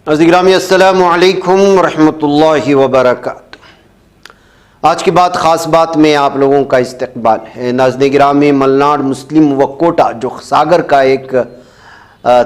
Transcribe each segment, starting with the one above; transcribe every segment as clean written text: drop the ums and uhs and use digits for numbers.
عزیز گرامی السلام علیکم ورحمۃ اللہ وبرکاتہ۔ آج کی بات خاص بات میں آپ لوگوں کا استقبال ہے۔ ناظرین گرامی، ملناڈ مسلم وقف کوٹا جو ساگر کا ایک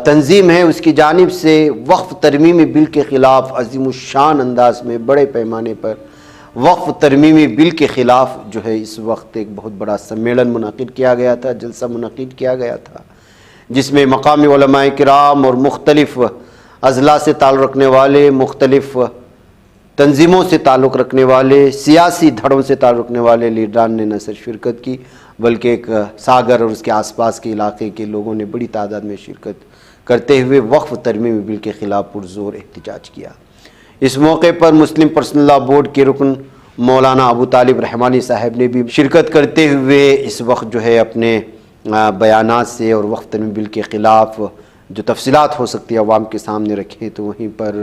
تنظیم ہے، اس کی جانب سے وقف ترمیمی بل کے خلاف عظیم الشان انداز میں بڑے پیمانے پر وقف ترمیمی بل کے خلاف جو ہے اس وقت ایک بہت بڑا سمیلن منعقد کیا گیا تھا، جلسہ منعقد کیا گیا تھا، جس میں مقامی علماء کرام اور مختلف اضلاع سے تعلق رکھنے والے، مختلف تنظیموں سے تعلق رکھنے والے، سیاسی دھڑوں سے تعلق رکھنے والے لیڈران نے نہ صرف شرکت کی بلکہ ایک ساگر اور اس کے آس پاس کے علاقے کے لوگوں نے بڑی تعداد میں شرکت کرتے ہوئے وقف ترمیمی بل کے خلاف پرزور احتجاج کیا۔ اس موقع پر مسلم پرسنل لاء بورڈ کے رکن مولانا ابو طالب رحمانی صاحب نے بھی شرکت کرتے ہوئے اس وقت جو ہے اپنے بیانات سے اور وقف ترمیمی بل کے خلاف جو تفصیلات ہو سکتی ہے عوام کے سامنے رکھیں، تو وہیں پر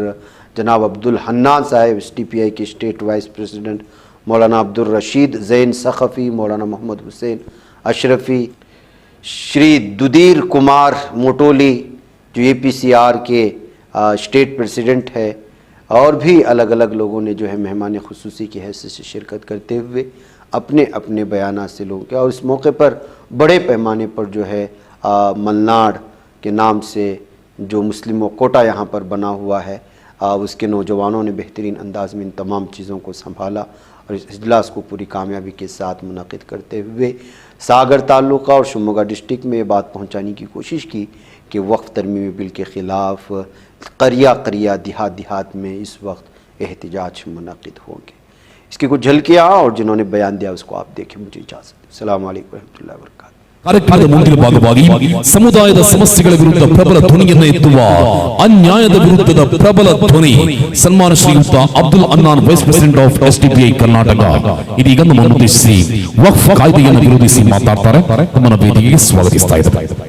جناب عبدالحنان صاحب ایس ٹی پی آئی کے اسٹیٹ وائس پریزیڈنٹ، مولانا عبدالرشید زین سقفی، مولانا محمد حسین اشرفی، شری دودیر کمار موٹولی جو اے پی سی آر کے اسٹیٹ پریزیڈنٹ ہے، اور بھی الگ الگ لوگوں نے جو ہے مہمان خصوصی کی حیثیت سے شرکت کرتے ہوئے اپنے اپنے بیانات سے لوگوں کے، اور اس موقع پر بڑے پیمانے پر جو ہے ملناڈ کے نام سے جو مسلم وقف کوٹا یہاں پر بنا ہوا ہے، اس کے نوجوانوں نے بہترین انداز میں ان تمام چیزوں کو سنبھالا اور اس اجلاس کو پوری کامیابی کے ساتھ منعقد کرتے ہوئے ساگر تعلقہ اور شموگا ڈسٹرکٹ میں یہ بات پہنچانے کی کوشش کی کہ وقف ترمیمی بل کے خلاف قریہ قریہ دیہات دیہات میں اس وقت احتجاج منعقد ہوں گے۔ اس کی کچھ جھلکیاں اور جنہوں نے بیان دیا اس کو آپ دیکھیں۔ مجھے اجازت۔ السلام علیکم ورحمۃ اللہ وبرکاتہ۔ ಕಾರ್ಯಕ್ರಮದ ಮುಂದಿನ ಭಾಗವಾಗಿ ಸಮುದಾಯದ ಸಮಸ್ಯೆಗಳ ವಿರುದ್ಧ ಪ್ರಬಲ ಧ್ವನಿಯನ್ನು ಎತ್ತುವ ಅನ್ಯಾಯದ ವಿರುದ್ಧದ ಪ್ರಬಲ ಧ್ವನಿ ಸನ್ಮಾನ ಶ್ರೀಯುತ Abdul Hannan vice president of SDPI Karnataka ಇದೀಗ ನಮ್ಮನ್ನು ಉದ್ದೇಶಿಸಿ ವಕ್ಫ್ ಕಾಯ್ದೆಯನ್ನು ವಿರೋಧಿಸಿ ಮಾತಾಡ್ತಾರೆ। ನಮ್ಮನ್ನು ವೇದಿಕೆಗೆ ಸ್ವಾಗತಿಸ್ತಾ ಇದ್ದಾರೆ।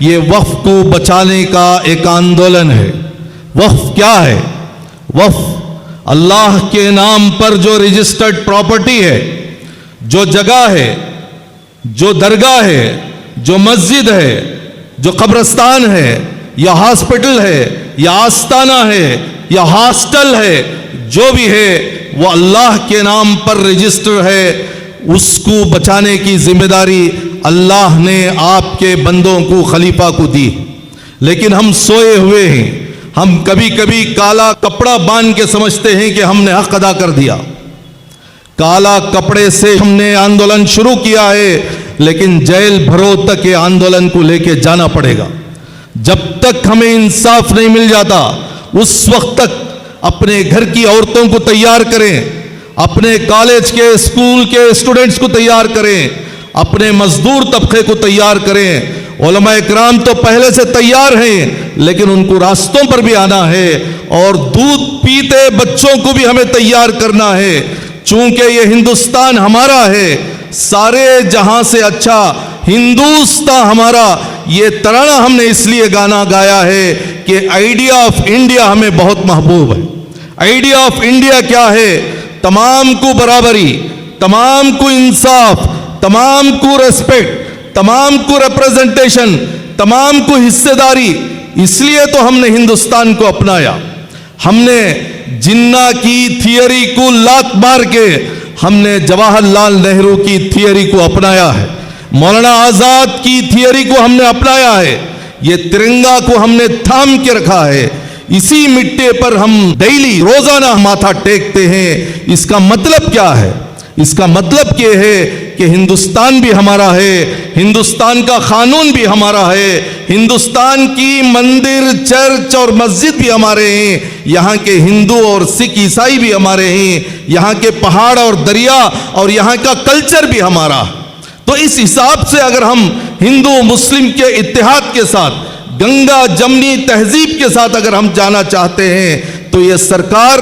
یہ وقف کو بچانے کا ایک آندولن ہے۔ وقف کیا ہے؟ وقف اللہ کے نام پر جو رجسٹرڈ پراپرٹی ہے، جو جگہ ہے، جو درگاہ ہے، جو مسجد ہے، جو قبرستان ہے، یا ہاسپٹل ہے، یا آستانہ ہے، یا ہاسٹل ہے، جو بھی ہے وہ اللہ کے نام پر رجسٹر ہے، اس کو بچانے کی ذمہ داری اللہ نے آپ کے بندوں کو، خلیفہ کو دی۔ لیکن ہم سوئے ہوئے ہیں، ہم کبھی کبھی کالا کپڑا باندھ کے سمجھتے ہیں کہ ہم نے حق ادا کر دیا۔ کالا کپڑے سے ہم نے آندولن شروع کیا ہے، لیکن جیل بھرو تک یہ آندولن کو لے کے جانا پڑے گا۔ جب تک ہمیں انصاف نہیں مل جاتا اس وقت تک اپنے گھر کی عورتوں کو تیار کریں، اپنے کالج کے، اسکول کے اسٹوڈنٹس کو تیار کریں، اپنے مزدور طبقے کو تیار کریں۔ علماء اکرام تو پہلے سے تیار ہیں، لیکن ان کو راستوں پر بھی آنا ہے، اور دودھ پیتے بچوں کو بھی ہمیں تیار کرنا ہے۔ چونکہ یہ ہندوستان ہمارا ہے، سارے جہاں سے اچھا ہندوستان ہمارا، یہ ترانہ ہم نے اس لیے گانا گایا ہے کہ آئیڈیا آف انڈیا ہمیں بہت محبوب ہے۔ آئیڈیا آف انڈیا کیا ہے؟ تمام کو برابری، تمام کو انصاف، تمام کو ریسپیکٹ، تمام کو ریپریزنٹیشن، تمام کو حصے داری۔ اس لیے تو ہم نے ہندوستان کو اپنایا۔ ہم نے جنہ کی تھیوری کو لات مار کے ہم نے جواہر لال نہرو کی تھیوری کو اپنایا ہے، مولانا آزاد کی تھیوری کو ہم نے اپنایا ہے، یہ ترنگا کو ہم نے تھام کے رکھا ہے۔ اسی مٹی پر ہم ڈیلی روزانہ ماتھا ٹیکتے ہیں۔ اس کا مطلب کیا ہے؟ اس کا مطلب یہ ہے کہ ہندوستان بھی ہمارا ہے، ہندوستان کا قانون بھی ہمارا ہے، ہندوستان کی مندر، چرچ اور مسجد بھی ہمارے ہیں، یہاں کے ہندو اور سکھ عیسائی بھی ہمارے ہیں، یہاں کے پہاڑ اور دریا اور یہاں کا کلچر بھی ہمارا۔ تو اس حساب سے اگر ہم ہندو مسلم کے اتحاد کے ساتھ، گنگا جمنی تہذیب کے ساتھ اگر ہم جانا چاہتے ہیں، تو یہ سرکار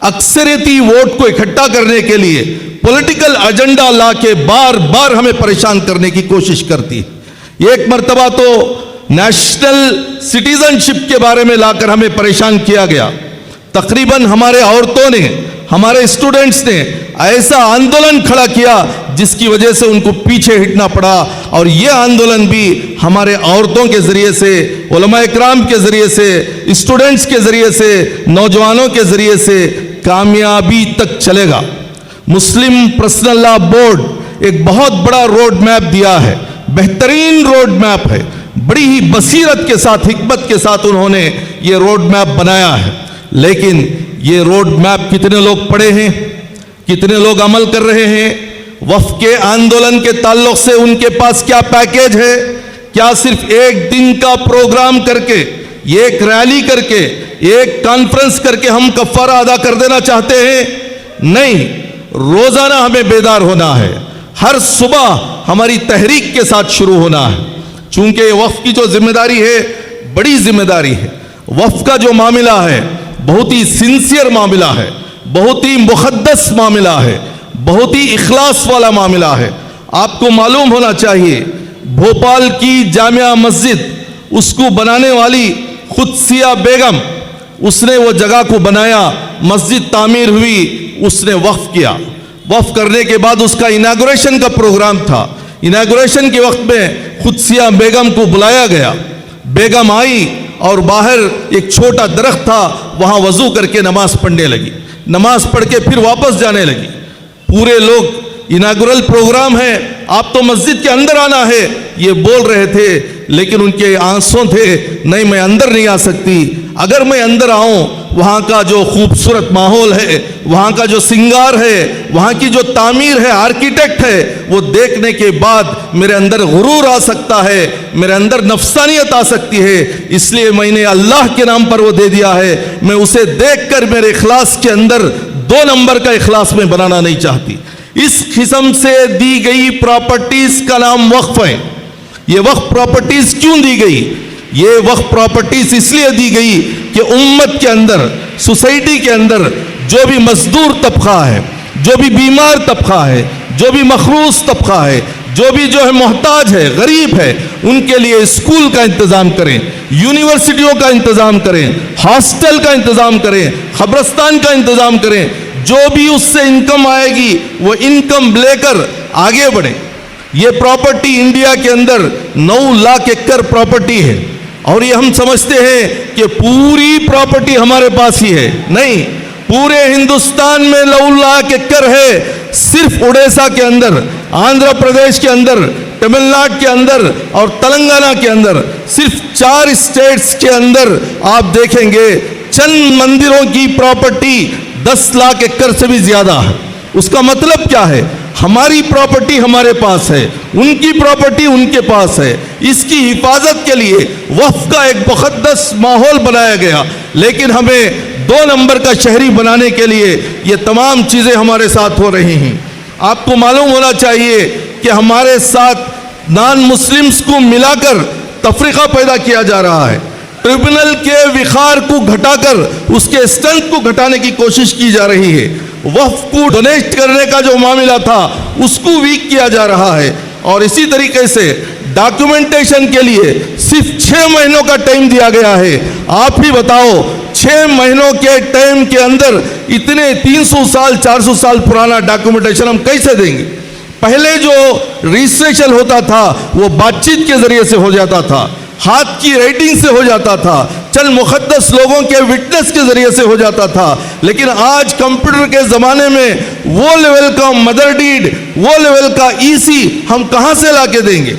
اکثریتی ووٹ کو اکٹھا کرنے کے لیے پولیٹیکل ایجنڈا لا کے بار بار ہمیں پریشان کرنے کی کوشش کرتی ہے۔ ایک مرتبہ تو نیشنل سٹیزن شپ کے بارے میں لا کر ہمیں پریشان کیا گیا۔ تقریباً ہمارے عورتوں نے، ہمارے اسٹوڈنٹس نے ایسا آندولن کھڑا کیا جس کی وجہ سے ان کو پیچھے ہٹنا پڑا، اور یہ آندولن بھی ہمارے عورتوں کے ذریعے سے، علماء اکرام کے ذریعے سے، اسٹوڈنٹس کے ذریعے سے، نوجوانوں کے ذریعے سے کامیابی تک چلے گا۔ مسلم پرسنل لا بورڈ ایک بہت بڑا روڈ میپ دیا ہے، بہترین روڈ میپ ہے، بڑی ہی بصیرت کے ساتھ، حکمت کے ساتھ انہوں نے یہ روڈ میپ بنایا ہے۔ لیکن یہ روڈ میپ کتنے لوگ پڑھے ہیں؟ کتنے لوگ عمل کر رہے ہیں؟ وفد کے آندولن کے تعلق سے ان کے پاس کیا پیکیج ہے؟ کیا صرف ایک دن کا پروگرام کر کے، ایک ریلی کر کے، ایک کانفرنس کر کے ہم کفارہ ادا کر دینا چاہتے ہیں؟ نہیں، روزانہ ہمیں بیدار ہونا ہے، ہر صبح ہماری تحریک کے ساتھ شروع ہونا ہے۔ چونکہ وفد کی جو ذمہ داری ہے بڑی ذمہ داری ہے، وفد کا جو معاملہ ہے بہت ہی سنسیئر معاملہ ہے، بہت ہی مقدس معاملہ ہے، بہت ہی اخلاص والا معاملہ ہے۔ آپ کو معلوم ہونا چاہیے، بھوپال کی جامعہ مسجد، اس کو بنانے والی قدسیہ بیگم، اس نے وہ جگہ کو بنایا، مسجد تعمیر ہوئی، اس نے وقف کیا۔ وقف کرنے کے بعد اس کا اناگوریشن کا پروگرام تھا۔ اناگوریشن کے وقت میں قدسیہ بیگم کو بلایا گیا۔ بیگم آئی اور باہر ایک چھوٹا درخت تھا، وہاں وضو کر کے نماز پڑھنے لگی، نماز پڑھ کے پھر واپس جانے لگی۔ پورے لوگ، اناگورل پروگرام ہے، آپ تو مسجد کے اندر آنا ہے، یہ بول رہے تھے، لیکن ان کے آنسوں تھے، نہیں میں اندر نہیں آ سکتی۔ اگر میں اندر آؤں، وہاں کا جو خوبصورت ماحول ہے، وہاں کا جو سنگار ہے، وہاں کی جو تعمیر ہے، آرکیٹیکٹ ہے، وہ دیکھنے کے بعد میرے اندر غرور آ سکتا ہے، میرے اندر نفسانیت آ سکتی ہے، اس لیے میں نے اللہ کے نام پر وہ دے دیا ہے۔ میں اسے دیکھ کر میرے اخلاص کے اندر 2 نمبر کا اخلاص میں بنانا نہیں چاہتی۔ اس قسم سے دی گئی پراپرٹیز کا نام وقف ہے۔ یہ وقف پراپرٹیز کیوں دی گئی؟ یہ وقف پراپرٹیز اس لیے دی گئی کہ امت کے اندر، سوسائٹی کے اندر جو بھی مزدور طبقہ ہے، جو بھی بیمار طبقہ ہے، جو بھی مخروص طبقہ ہے, جو بھی محتاج ہے, غریب ہے, ان کے لیے اسکول کا انتظام کریں, یونیورسٹیوں کا انتظام کریں, ہاسٹل کا انتظام کریں, قبرستان کا انتظام کریں. جو بھی اس سے انکم آئے گی وہ انکم لے کر آگے بڑھیں. یہ پراپرٹی انڈیا کے اندر 9 لاکھ ایکڑ پراپرٹی ہے, اور یہ ہم سمجھتے ہیں کہ پوری پراپرٹی ہمارے پاس ہی ہے. نہیں, پورے ہندوستان میں 9 لاکھ ایکڑ ہے. صرف اڑیسہ کے اندر, آندھرا پردیش کے اندر, تمل ناڈو کے اندر اور تلنگانہ کے اندر, صرف 4 اسٹیٹس کے اندر آپ دیکھیں گے چند مندروں کی پراپرٹی 10 لاکھ ایکڑ سے بھی زیادہ ہے. اس کا مطلب کیا ہے؟ ہماری پراپرٹی ہمارے پاس ہے, ان کی پراپرٹی ان کے پاس ہے. اس کی حفاظت کے لیے وقف کا ایک مقدس ماحول بنایا گیا, لیکن ہمیں 2 نمبر کا شہری بنانے کے لیے یہ تمام چیزیں ہمارے ساتھ ہو رہی ہیں. آپ کو معلوم ہونا چاہیے کہ ہمارے ساتھ نان مسلمز کو ملا کر تفریقہ پیدا کیا جا رہا ہے. ٹریبونل کے وقار کو گھٹا کر اس کے اسٹرینتھ کو گھٹانے کی کوشش کی جا رہی ہے. وقف کو ڈونیٹ کرنے کا جو معاملہ تھا اس کو ویک کیا جا رہا ہے. اور اسی طریقے سے ڈاکیومنٹیشن کے لیے صرف 6 مہینوں کا ٹائم دیا گیا ہے. آپ ہی بتاؤ, 6 مہینوں کے ٹائم کے اندر اتنے 300 سال 400 سال پرانا ڈاکیومنٹیشن ہم کیسے دیں گے؟ پہلے جو رجسٹریشن ہوتا تھا وہ بات چیت کے ذریعے سے ہو جاتا تھا, ہاتھ کی رائٹنگ سے ہو جاتا تھا, چند مقدس لوگوں کے وٹنس کے ذریعے سے ہو جاتا تھا. لیکن آج کمپیوٹر کے زمانے میں وہ لیول کا مدر ڈیڈ, وہ لیول کا EC ہم کہاں سے لا کے دیں گے؟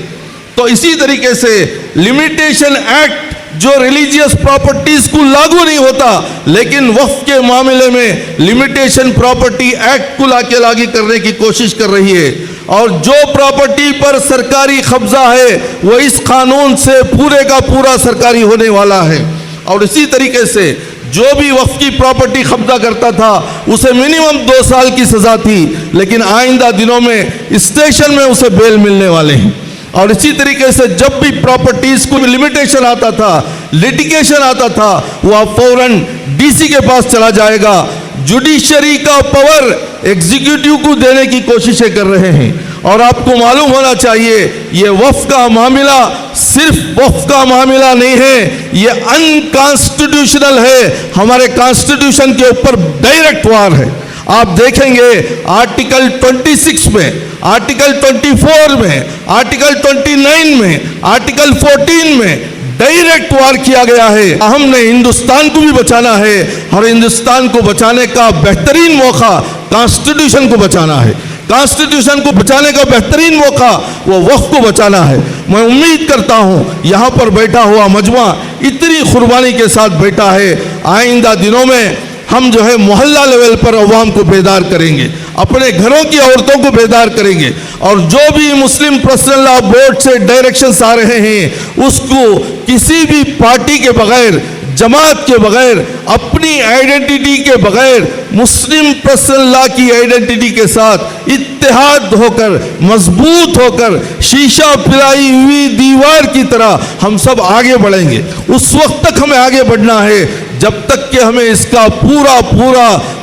تو اسی طریقے سے لمیٹیشن ایکٹ جو ریلیجیس پراپرٹیز کو لاگو نہیں ہوتا, لیکن وقف کے معاملے میں لمیٹیشن پراپرٹی ایکٹ کو لا کے لاگو کرنے کی کوشش کر رہی ہے. اور جو پراپرٹی پر سرکاری قبضہ ہے وہ اس قانون سے پورے کا پورا سرکاری ہونے والا ہے. اور اسی طریقے سے جو بھی وقف کی پراپرٹی قبضہ کرتا تھا اسے منیمم 2 سال کی سزا تھی, لیکن آئندہ دنوں میں اسٹیشن میں اسے بیل ملنے والے ہیں. اور اسی طریقے سے جب بھی پراپرٹیز کو لمیٹیشن آتا تھا, لیٹیگیشن آتا تھا, وہ اب فوراً DC کے پاس چلا جائے گا. جوڈیشری کا پاور ایگزیکیوٹیو کو دینے کی کوششیں کر رہے ہیں. اور آپ کو معلوم ہونا چاہیے یہ وقف کا معاملہ صرف وقف کا معاملہ نہیں ہے, یہ انکانسٹیٹیوشنل ہے. ہمارے کانسٹیٹیوشن کے اوپر ڈائریکٹ وار ہے. آپ دیکھیں گے آرٹیکل 26 میں, آرٹیکل 24 میں, آرٹیکل 29 میں, آرٹیکل 14 میں ڈائریکٹ وار کیا گیا ہے. ہم نے ہندوستان کو بھی بچانا ہے, اور ہندوستان کو بچانے کا بہترین موقع کانسٹیٹیوشن کو بچانا ہے. کانسٹیٹیوشن کو بچانے کا بہترین موقع وہ وقف کو بچانا ہے. میں امید کرتا ہوں یہاں پر بیٹھا ہوا مجمع اتنی قربانی کے ساتھ بیٹھا ہے, آئندہ دنوں میں ہم محلہ لیول پر عوام کو بیدار کریں گے, اپنے گھروں کی عورتوں کو بیدار کریں گے, اور جو بھی مسلم پرسنل لا بورڈ سے ڈائریکشنز آ رہے ہیں اس کو کسی بھی پارٹی کے بغیر, جماعت کے بغیر, اپنی آئیڈینٹی کے بغیر, مسلم پرسنل لا کی آئیڈینٹی کے ساتھ اتحاد ہو کر, مضبوط ہو کر, شیشہ پلائی ہوئی دیوار کی طرح ہم سب آگے بڑھیں گے. اس وقت تک ہمیں آگے بڑھنا ہے جب تک کہ ہمیں اس کا پورا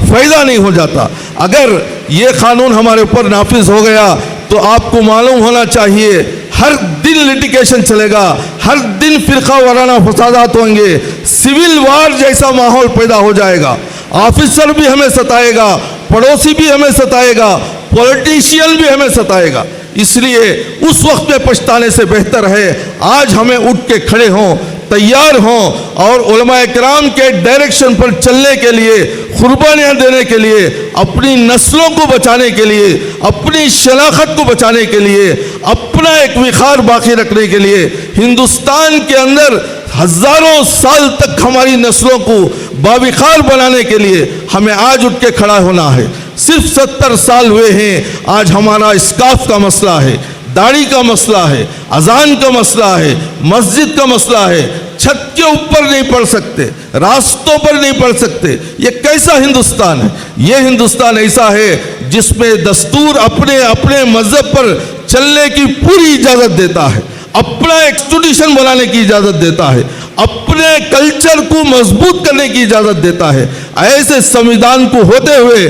فائدہ نہیں ہو جاتا. اگر یہ قانون ہمارے اوپر نافذ ہو گیا تو آپ کو معلوم ہونا چاہیے ہر دن لیٹیگیشن چلے گا, ہر دن فرقہ وارانہ فسادات ہوں گے, سول وار جیسا ماحول پیدا ہو جائے گا. آفیسر بھی ہمیں ستائے گا, پڑوسی بھی ہمیں ستائے گا, پولیٹیشین بھی ہمیں ستائے گا. اس لیے اس وقت میں پچھتانے سے بہتر ہے آج ہمیں اٹھ کے کھڑے ہوں, تیار ہوں, اور علماء کرام کے ڈائریکشن پر چلنے کے لیے, قربانیاں دینے کے لیے, اپنی نسلوں کو بچانے کے لیے, اپنی شناخت کو بچانے کے لیے, اپنا ایک وقار باقی رکھنے کے لیے, ہندوستان کے اندر ہزاروں سال تک ہماری نسلوں کو باوقار بنانے کے لیے ہمیں آج اٹھ کے کھڑا ہونا ہے. صرف 70 سال ہوئے ہیں, آج ہمارا اسکارف کا مسئلہ ہے, داڑھی کا مسئلہ ہے, اذان کا مسئلہ ہے, مسجد کا مسئلہ ہے, چھت کے اوپر نہیں پڑھ سکتے, راستوں پر نہیں پڑھ سکتے. یہ کیسا ہندوستان ہے؟ یہ ہندوستان ایسا ہے جس میں دستور اپنے مذہب پر چلنے کی پوری اجازت دیتا ہے, اپنا انسٹیٹیوشن بنانے کی اجازت دیتا ہے, اپنے کلچر کو مضبوط کرنے کی اجازت دیتا ہے. ایسے سمویدھان کو ہوتے ہوئے